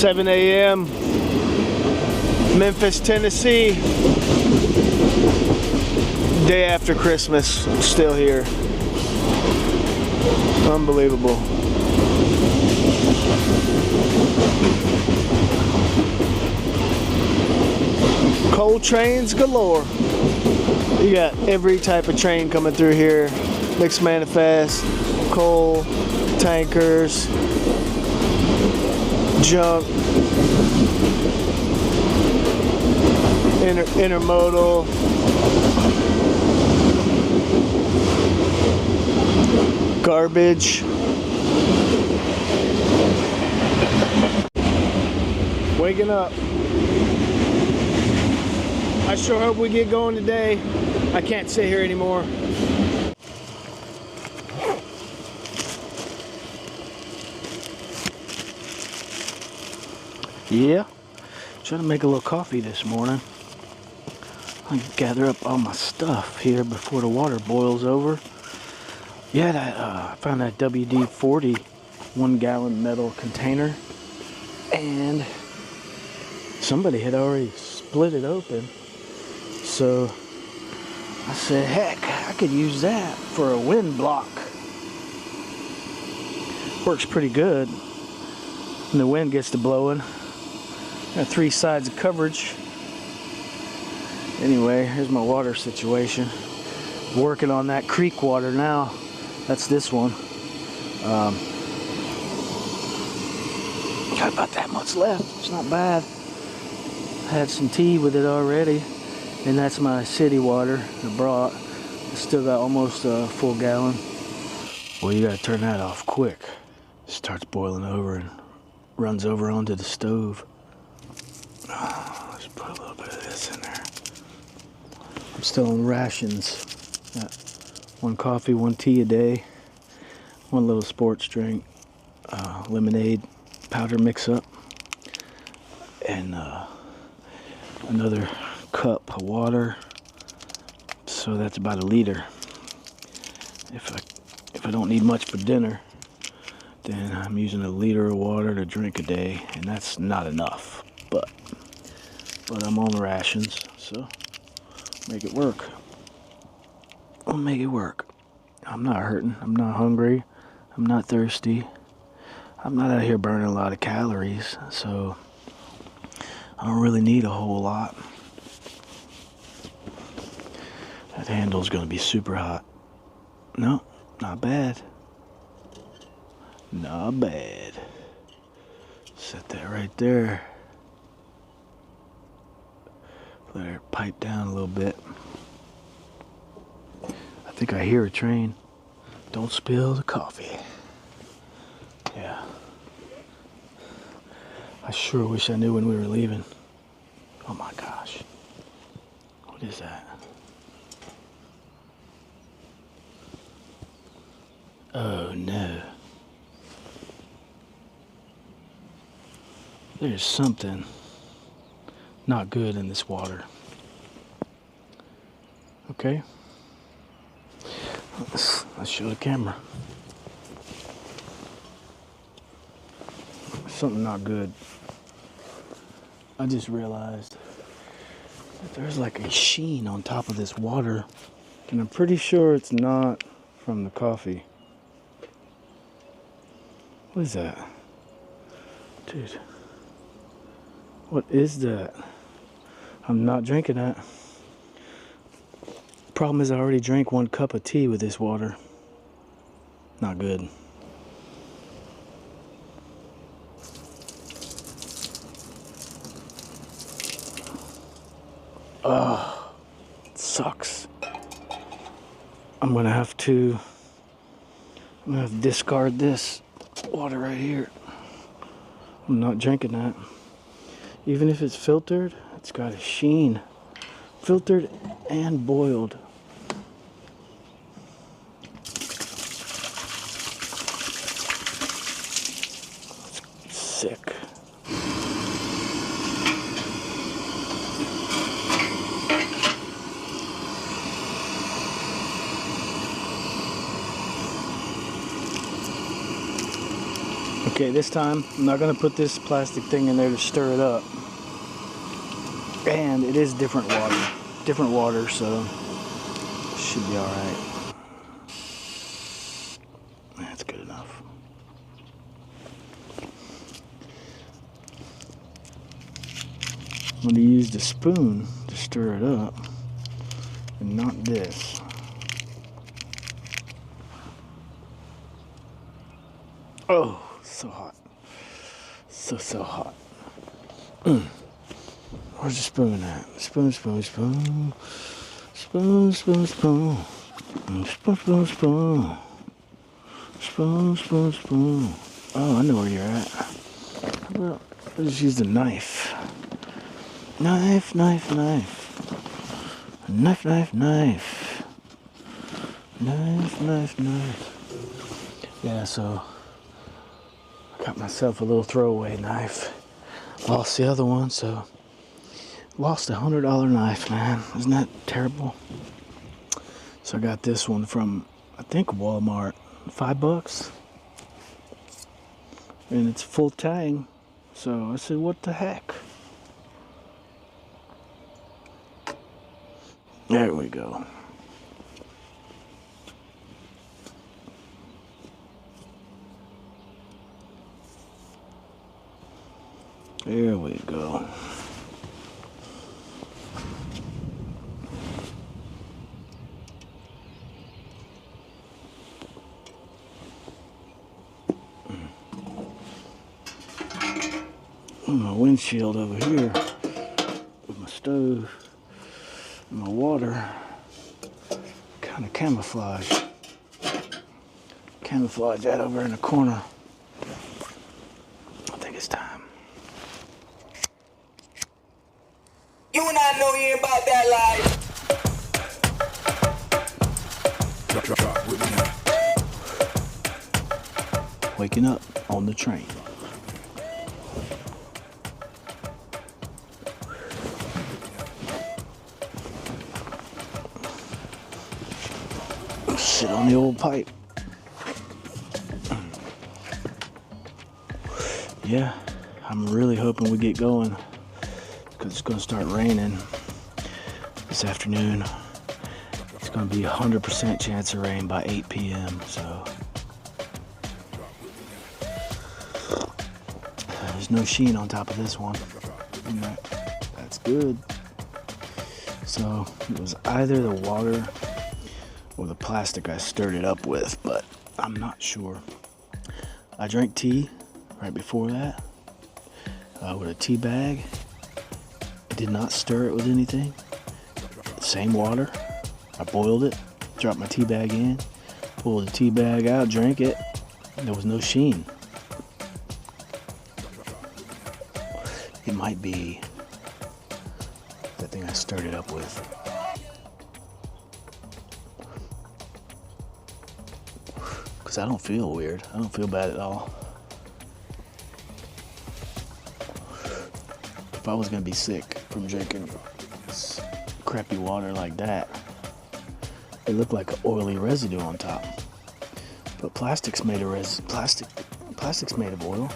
7 a.m. Memphis, Tennessee. Day after Christmas, still here. Unbelievable. Coal trains galore. You got every type of train coming through here. Mixed manifest, coal, tankers, junk, intermodal, garbage. Waking up. I sure hope we get going today. I can't sit here anymore. Yeah, trying to make a little coffee this morning. I gather up all my stuff here before the water boils over. Yeah, I found that WD-40 1-gallon metal container, and somebody had already split it open. So I said, heck, I could use that for a wind block. Works pretty good. And the wind gets to blowing. Got 3 sides of coverage. Anyway, here's my water situation. Working on that creek water now. That's this one. Got about that much left. It's not bad. Had some tea with it already. And that's my city water I brought. I still got almost a full gallon. Well, you gotta turn that off quick. It starts boiling over and runs over onto the stove. Let's put a little bit of this in there. I'm still on rations. Got 1 coffee, 1 tea a day, 1 little sports drink, lemonade powder mix up, and another cup of water. So that's about a liter. If I don't need much for dinner, then I'm using a liter of water to drink a day, and that's not enough. But I'm on rations, so make it work. I'll make it work. I'm not hurting. I'm not hungry. I'm not thirsty. I'm not out here burning a lot of calories, so I don't really need a whole lot. That handle's gonna be super hot. No, not bad. Not bad. Set that right there. Let her pipe down a little bit. I think I hear a train. Don't spill the coffee. Yeah. I sure wish I knew when we were leaving. Oh my gosh. What is that? Oh no. There's something not good in this water. Okay. Let's show the camera. Something not good. I just realized that there's like a sheen on top of this water, and I'm pretty sure it's not from the coffee. What is that? Dude. What is that? I'm not drinking that. Problem is I already drank 1 cup of tea with this water. Not good. Oh, it sucks. I'm gonna have to discard this water right here. I'm not drinking that. Even if it's filtered, it's got a sheen. Filtered and boiled. It's sick. Okay, this time I'm not gonna put this plastic thing in there to stir it up. And it is different water, so it should be alright. That's good enough. I'm gonna use the spoon to stir it up, and not this. Oh, so hot. So hot. Where's the spoon at? Spoon. Spoon. Spoon. Oh, I know where you're at. Well, I'll just use the knife. Knife. Yeah, so I got myself a little throwaway knife. Lost the other one, so lost a $100 knife, man. Isn't that terrible? So I got this one from, I think, Walmart. $5. And it's full tang. So I said, what the heck? There we go. There we go. My windshield over here with my stove and my water kind of camouflage that over in the corner. I think it's time. You and I know you ain't about that life. Waking up on the train. Sit on the old pipe. Yeah, I'm really hoping we get going because it's going to start raining this afternoon. It's going to be 100% chance of rain by 8 p.m. So there's no sheen on top of this one. That's good. So it was either the water or the plastic I stirred it up with, but I'm not sure. I drank tea right before that with a tea bag. I did not stir it with anything. Same water. I boiled it, dropped my tea bag in, pulled the tea bag out, drank it. There was no sheen. It might be that thing I stirred it up with. Because I don't feel weird. I don't feel bad at all. If I was going to be sick from drinking crappy water like that, it looked like an oily residue on top. But plastic's made of plastic's made of oil.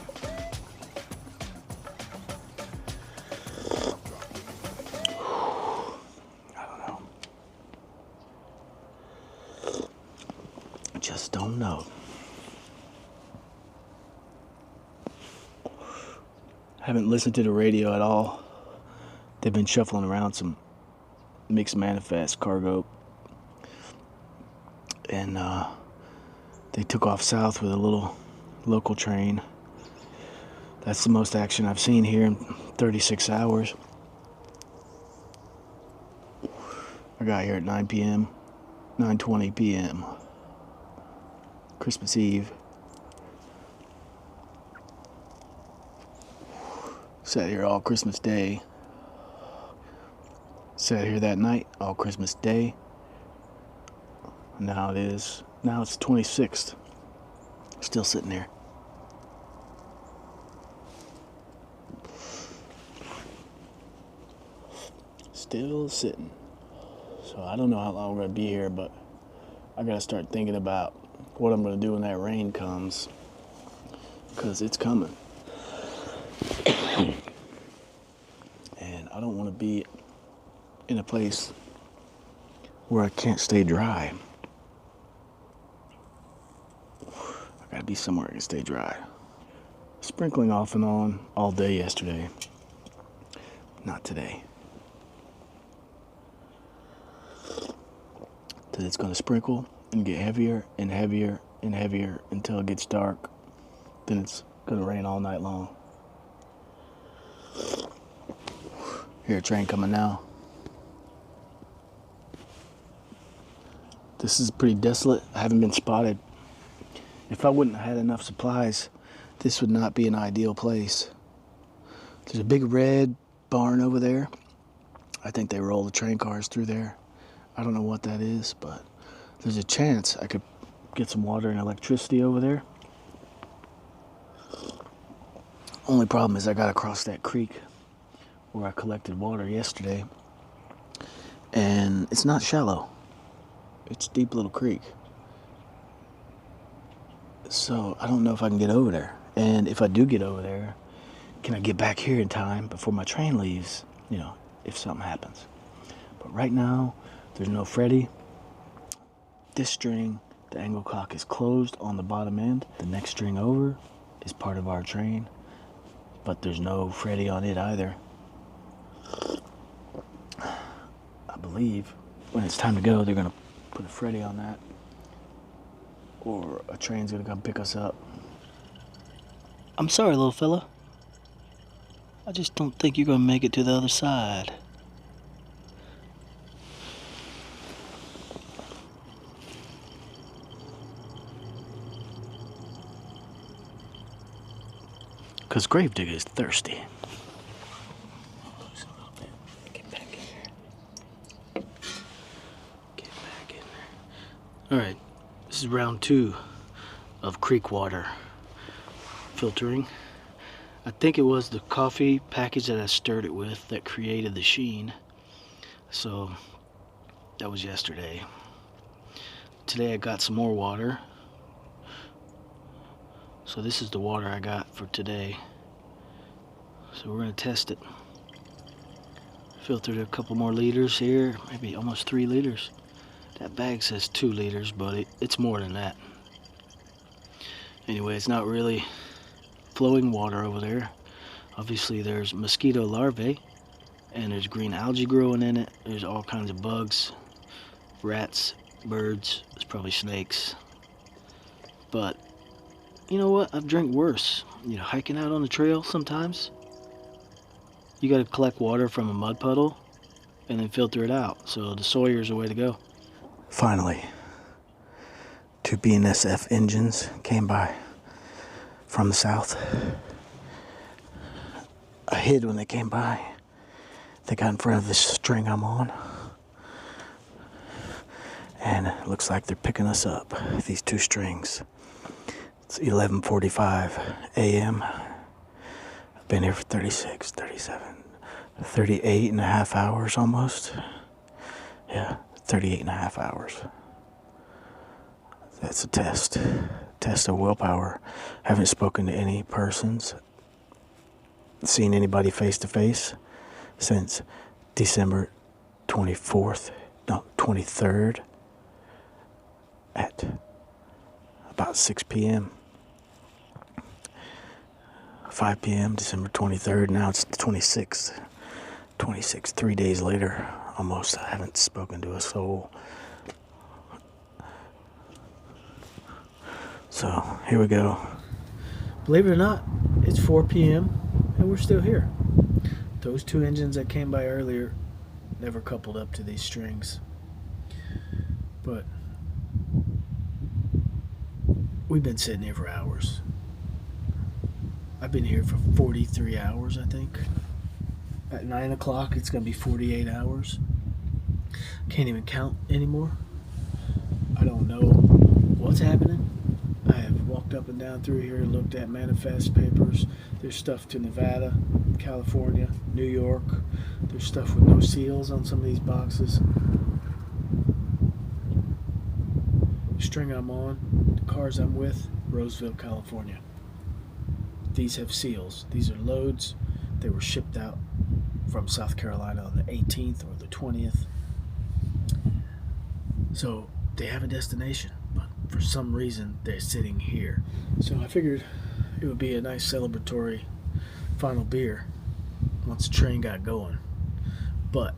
I don't know. I just don't know. Haven't listened to the radio at all. They've been shuffling around some mixed manifest cargo, and they took off south with a little local train. That's the most action I've seen here in 36 hours. I got here at 9 p.m., 9:20 p.m. Christmas Eve. Sat here all Christmas Day. Sat here that night all Christmas Day. Now it's 26th. Still sitting there. Still sitting. So I don't know how long we're going to be here, but I got to start thinking about what I'm going to do when that rain comes. because it's coming. And I don't want to be in a place where I can't stay dry. I gotta be somewhere I can stay dry. Sprinkling off and on all day yesterday. Not today. It's gonna sprinkle and get heavier and heavier and heavier until it gets dark. Then it's gonna rain all night long. Hear a train coming now. This is pretty desolate. I haven't been spotted. If I wouldn't have had enough supplies, this would not be an ideal place. There's a big red barn over there. I think they roll the train cars through there. I don't know what that is, but there's a chance I could get some water and electricity over there. Only problem is I gotta cross that creek where I collected water yesterday. And it's not shallow. It's a deep little creek. So I don't know if I can get over there. And if I do get over there, can I get back here in time before my train leaves? You know, if something happens. But right now, there's no Freddy. This string, the angle cock, is closed on the bottom end. The next string over is part of our train, but there's no Freddy on it either. I believe when it's time to go, they're gonna put a Freddy on that, or a train's gonna come pick us up. I'm sorry, little fella. I just don't think you're gonna make it to the other side. Because Grave Digga is thirsty. Get back in there. Get back in there. Alright, this is round 2 of creek water filtering. I think it was the coffee package that I stirred it with that created the sheen. So that was yesterday. Today I got some more water. So this is the water I got for today. So we're gonna test it. Filtered a couple more liters here, maybe almost 3 liters. That bag says 2 liters, but it's more than that. Anyway, it's not really flowing water over there. Obviously there's mosquito larvae, and there's green algae growing in it. There's all kinds of bugs, rats, birds, there's probably snakes. But you know what? I've drank worse. You know, hiking out on the trail sometimes, you gotta collect water from a mud puddle and then filter it out. So the Sawyer's the way to go. Finally, 2 BNSF engines came by from the south. I hid when they came by. They got in front of this string I'm on. And it looks like they're picking us up, these 2 strings. It's 11:45 a.m. I've been here for 36, 37, 38 and a half hours almost. Yeah, 38 and a half hours. That's a test of willpower. Haven't spoken to any persons, seen anybody face to face since December 23rd at about 6 p.m. 5 p.m. December 23rd. Now it's the 26th. 3 days later, almost. I haven't spoken to a soul. So here we go. Believe it or not, it's 4 p.m. and we're still here. Those 2 engines that came by earlier never coupled up to these strings. But we've been sitting here for hours. I've been here for 43 hours, I think. At 9 o'clock, it's going to be 48 hours. Can't even count anymore. I don't know what's happening. I have walked up and down through here and looked at manifest papers. There's stuff to Nevada, California, New York. There's stuff with no seals on some of these boxes. The string I'm on, the cars I'm with, Roseville, California. these have seals. These are loads. They were shipped out from South Carolina on the 18th or the 20th. So they have a destination, but for some reason they're sitting here. So I figured it would be a nice celebratory final beer once the train got going. But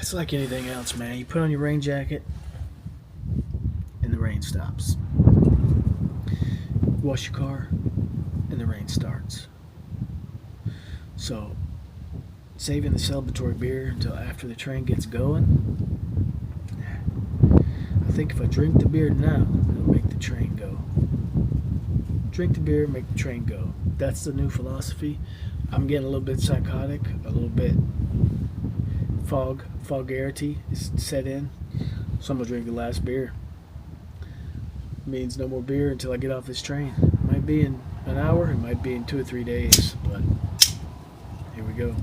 it's like anything else, man. You put on your rain jacket and the rain stops. You wash your car and the rain starts. So saving the celebratory beer until after the train gets going, I think if I drink the beer now, it'll make the train go. Drink the beer, make the train go. That's the new philosophy. I'm getting a little bit psychotic, a little bit fogarity is set in. So I'm gonna drink the last beer. Means no more beer until I get off this train. It might be in an hour, it might be in 2 or 3 days, but here we go.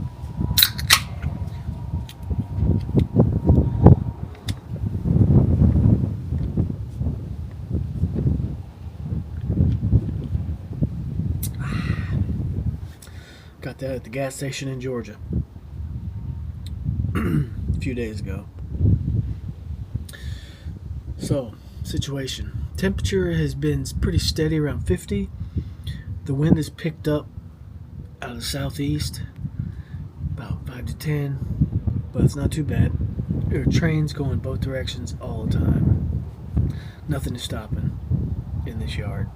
Got that at the gas station in Georgia a few days ago. So, situation. Temperature has been pretty steady around 50. The wind has picked up out of the southeast, about 5 to 10, but it's not too bad. There are trains going both directions all the time. Nothing is stopping in this yard.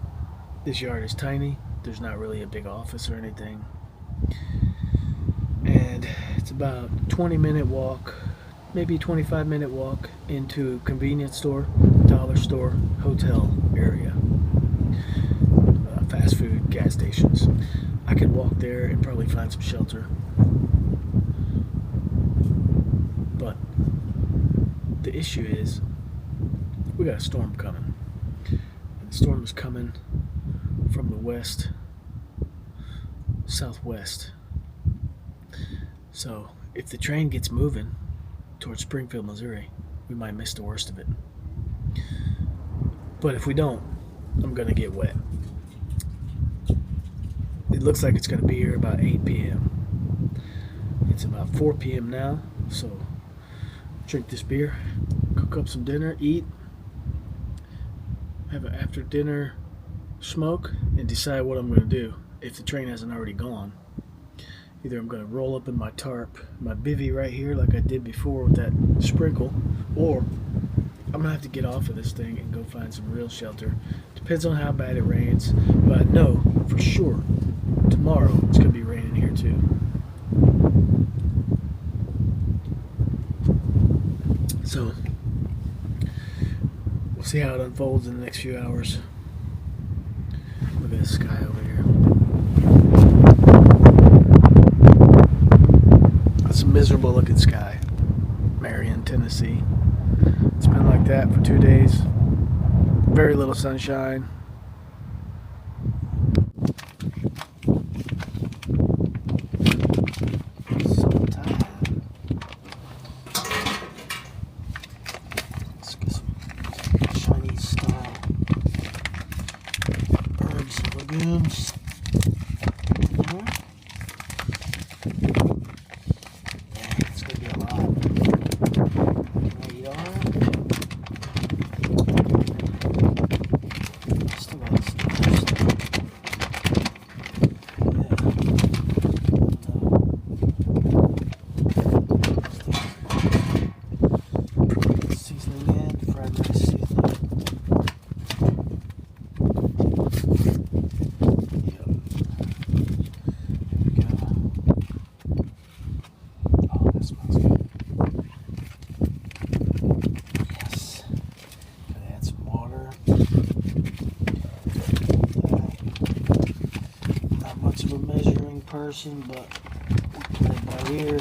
This yard is tiny. There's not really a big office or anything. And it's about a 20-minute walk, maybe a 25-minute walk into a convenience store, dollar store, hotel area, fast food, gas stations. I could walk there and probably find some shelter. But the issue is we got a storm coming. And the storm is coming from the west, southwest. So if the train gets moving towards Springfield, Missouri, we might miss the worst of it. But if we don't, I'm gonna get wet. It looks like it's gonna be here about 8 p.m. It's about 4 p.m. now, so drink this beer, cook up some dinner, eat, have an after dinner smoke, and decide what I'm gonna do if the train hasn't already gone. Either I'm going to roll up in my tarp, my bivvy right here like I did before with that sprinkle, or I'm going to have to get off of this thing and go find some real shelter. Depends on how bad it rains, but I know for sure tomorrow it's going to be raining here too. So we'll see how it unfolds in the next few hours. Look at the sky over here. It's a miserable looking sky. Marion, Tennessee. It's been like that for 2 days. Very little sunshine. So tired. Let's get some Chinese style herbs and legumes. Person, but we'll play by ear.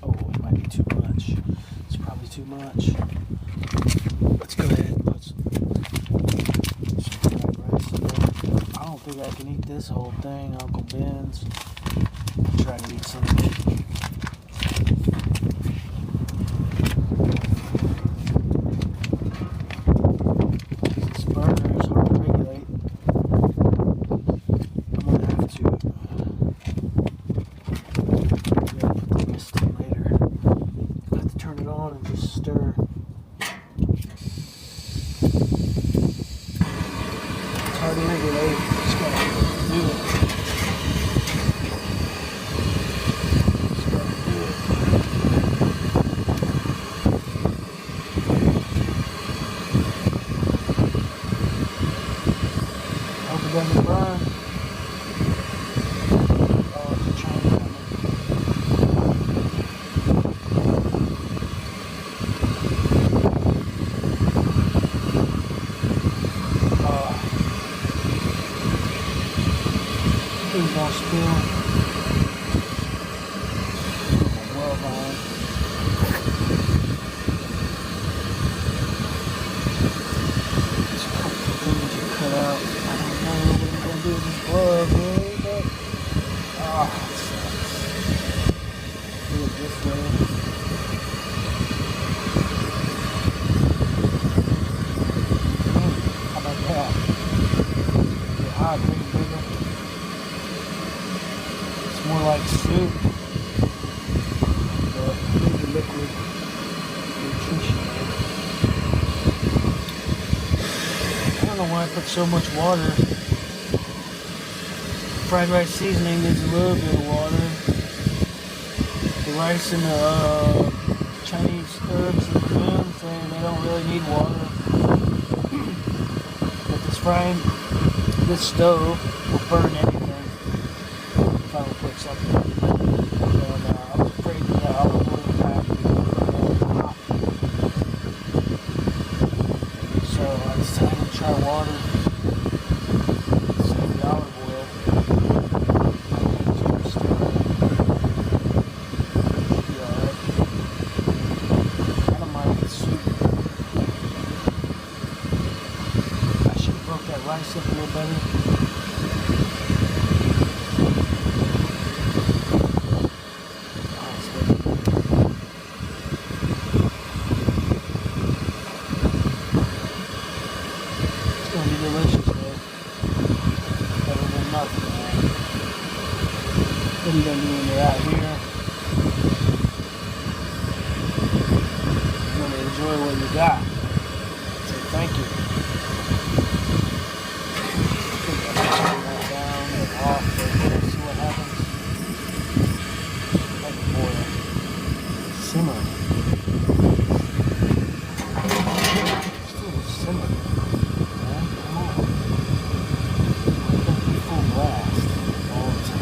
Oh, it might be too much. It's probably too much. Let's go ahead and put some fried rice in there. I don't think I can eat this whole thing, Uncle Ben's. I'll try to eat some of it. stir. It's hard to regulate. Just gotta do it. Hope it doesn't burn. Oh, it's a train coming. Please don't spill. Well behind. There's a couple of things you cut out. I don't know what I'm gonna do with this glove, really, but it sucks. Do it this way. How about that? Get hot, big bigger. It's more like soup, but maybe liquid nutrition. I don't know why I put so much water. Fried rice seasoning needs a little bit of water. The rice and the Chinese herbs and legumes, they don't really need water. But this stove will burn anything if I don't put something. And I'm afraid that olive oil will have to burn hot. So I decided to try water. Save the olive oil. Should be alright. I don't mind the soup. I should have broke that rice up a little better. What are you gonna do when you're out here? You're gonna enjoy what you got. So thank you. Put that down and off there. See what happens. Let it boil. Simmer. Still simmer. Man, come on. Don't be full blast all the time.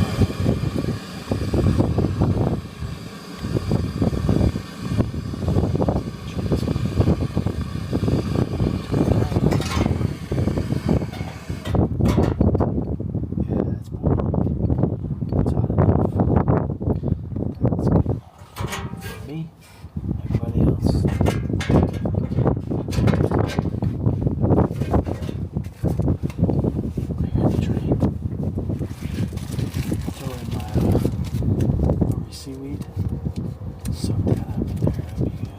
Seaweed. Soak that up in there, that'd be good.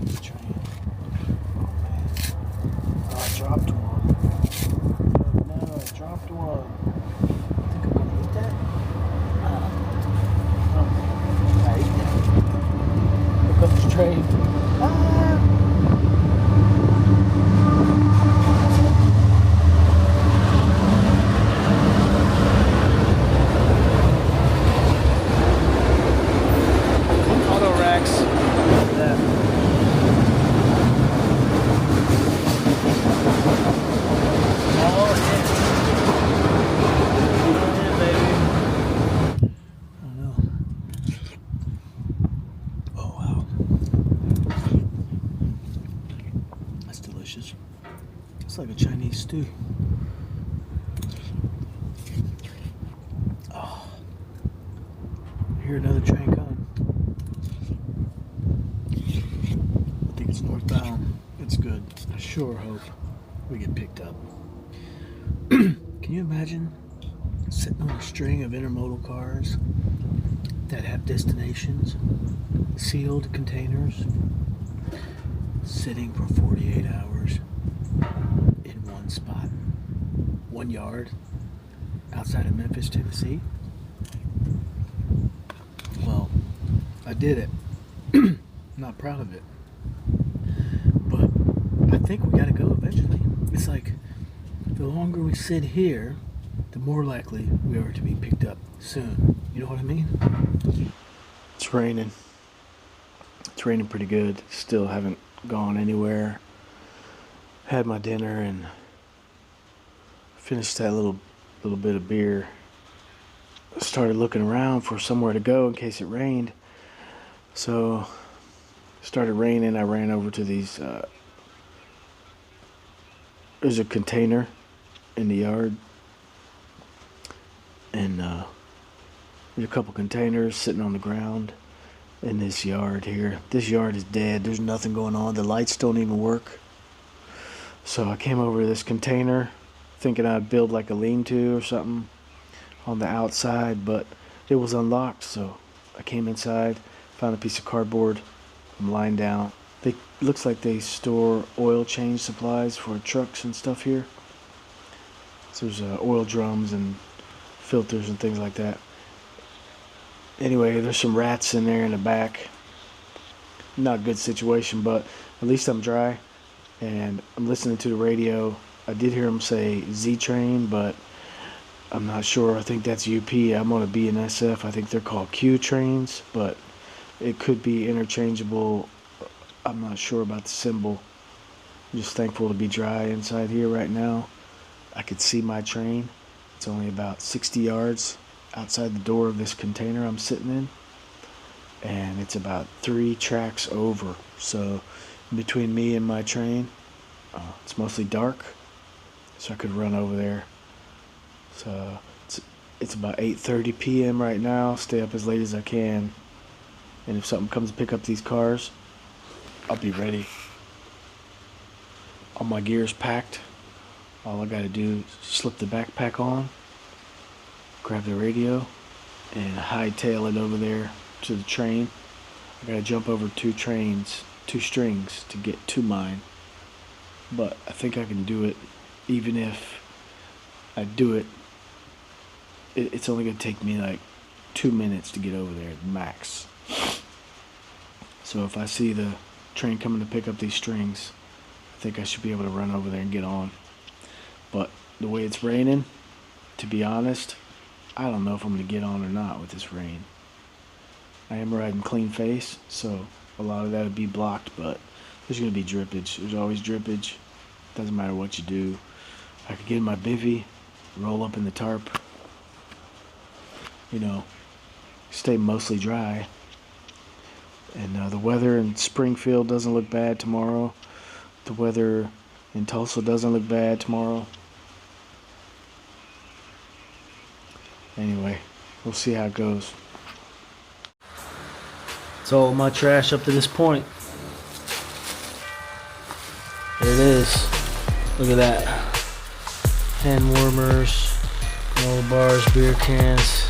Let's try it. Oh man. Oh, I dropped one. No, I dropped one. I think I'm gonna eat that. Oh, I ate that. Look up the tray. It's like a Chinese stew. Oh, I hear another train coming. I think it's northbound. It's good. I sure hope we get picked up. Can you imagine sitting on a string of intermodal cars that have destinations, sealed containers, sitting for 48 hours in one spot, 1 yard outside of Memphis, Tennessee? Well, I did it. Not proud of it. But I think we gotta go eventually. It's like, the longer we sit here, the more likely we are to be picked up soon. You know what I mean? It's raining. It's raining pretty good. Still haven't gone anywhere. Had my dinner and finished that little bit of beer. Started looking around for somewhere to go in case it rained. So, started raining. I ran over to these. There's a container in the yard, and there's a couple containers sitting on the ground in this yard here. This yard is dead. There's nothing going on. The lights don't even work. So I came over to this container thinking I'd build like a lean-to or something on the outside, but it was unlocked. So I came inside, found a piece of cardboard. I'm lying down. Looks like they store oil change supplies for trucks and stuff here. So there's oil drums and filters and things like that. Anyway, there's some rats in there in the back. Not a good situation, but at least I'm dry. And I'm listening to the radio. I did hear them say Z train, but I'm not sure. I think that's UP. I'm on a BNSF. I think they're called Q trains, but it could be interchangeable. I'm not sure about the symbol. I'm just thankful to be dry inside here right now. I could see my train. It's only about 60 yards outside the door of this container I'm sitting in, and it's about 3 tracks over. So between me and my train, it's mostly dark, so I could run over there. So it's about 8:30 p.m. right now. Stay up as late as I can, and if something comes to pick up these cars, I'll be ready. All my gear's packed. All I gotta do is slip the backpack on, grab the radio, and hightail it over there to the train. I gotta jump over 2 strings to get to mine. But I think I can do it. Even if I do it, it's only gonna take me like 2 minutes to get over there, max. So if I see the train coming to pick up these strings, I think I should be able to run over there and get on. But the way it's raining, to be honest, I don't know if I'm going to get on or not with this rain. I am riding clean face, so a lot of that would be blocked, but there's going to be drippage. There's always drippage. Doesn't matter what you do. I could get in my bivvy, roll up in the tarp, stay mostly dry. And the weather in Springfield doesn't look bad tomorrow. The weather in Tulsa doesn't look bad tomorrow. Anyway, we'll see how it goes. It's all my trash up to this point. There it is. Look at that. Hand warmers, granola bars, beer cans.